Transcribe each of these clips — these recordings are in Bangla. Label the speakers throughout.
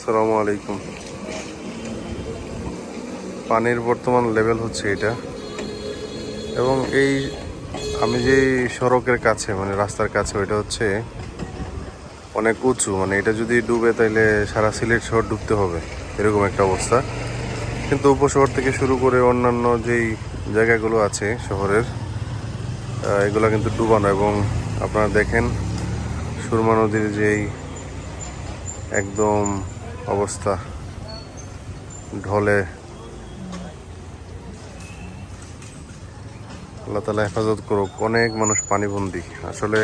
Speaker 1: আসসালামু আলাইকুম। পানির বর্তমান লেভেল হচ্ছে এটা, এবং এই আমি যে সড়কের কাছে মানে রাস্তার কাছে ওইটা হচ্ছে অনেক উঁচু, মানে এটা যদি ডুবে তাইলে সারা সিলেট শহর ডুবতে হবে, এরকম একটা অবস্থা। কিন্তু উপশহর থেকে শুরু করে অন্যান্য যেই জায়গাগুলো আছে শহরের, এগুলো কিন্তু ডুবানো। এবং আপনারা দেখেন সুরমা নদীর যেই একদম অবস্থা, ঢলে। আল্লাহ তাআলা হেফাজত করুক। অনেক মানুষ পানিবন্দী। আসলে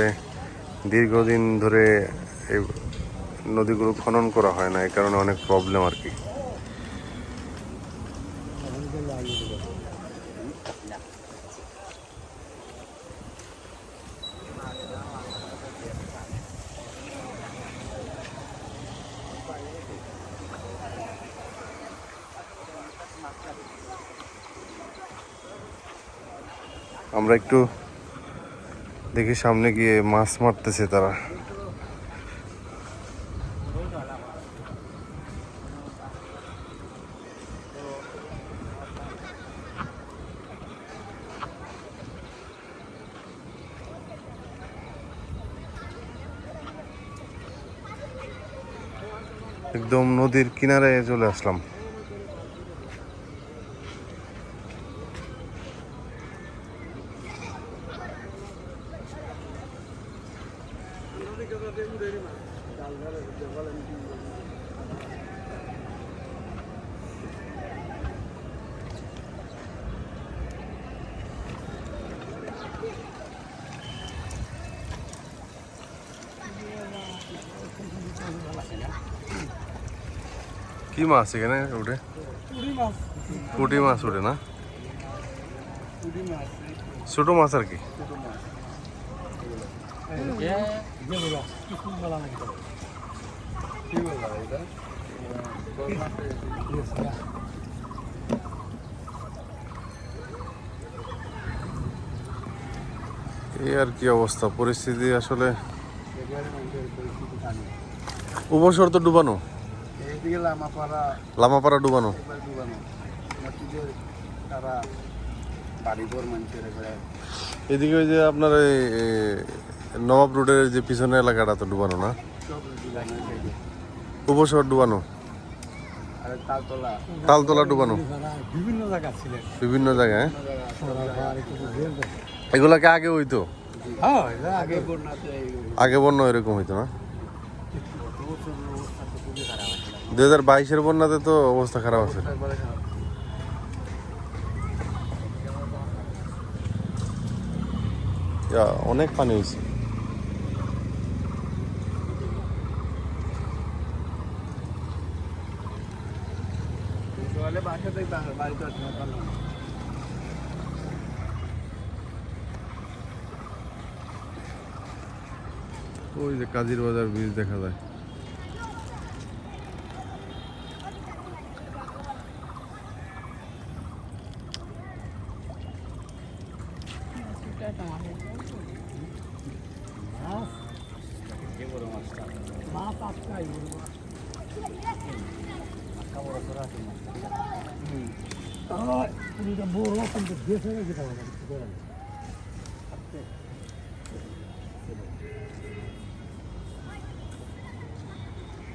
Speaker 1: দীর্ঘদিন ধরে এই নদীগুলো খনন করা হয় না, এই কারণে অনেক প্রবলেম আর কি। আমরা একটু দেখি সামনে গিয়ে, মাছ মারতেছে তারা। একদম নদীর কিনারে চলে আসলাম। কি মাছ এখানে উঠে? পুঁটি মাছ উঠে না? ছোট মাছ আর কি। এই আর কি অবস্থা, পরিস্থিতি আসলে। উপসর তো ডুবানো, লামাপাড়া ডুবানো। এদিকে ওই যে আপনার নবাব রোডের যে পিছনের এলাকাটা তো ডুবানো না? উপশহর ডুবানো, তালতলা ডুবানো, বিভিন্ন জায়গায়। এগুলাকে আগে হইতো, আগে বন্যা এরকম হইতো না? 2022-এর বন্যাতে তো অবস্থা খারাপ আছে। অনেক পানি হয়েছে। ওই যে কাজীর বাজার ব্রিজ দেখা যায়।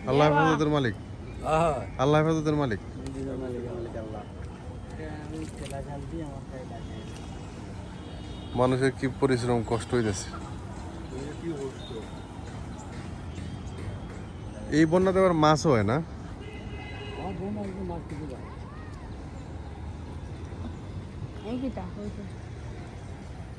Speaker 1: আল্লাহ হেফাজতের মালিক, আল্লাহ হেফাজতের মালিক। মানুষের কি পরিশ্রম, কষ্ট হইতেছে। এই বন্যাতে আবার মাছও হয় না?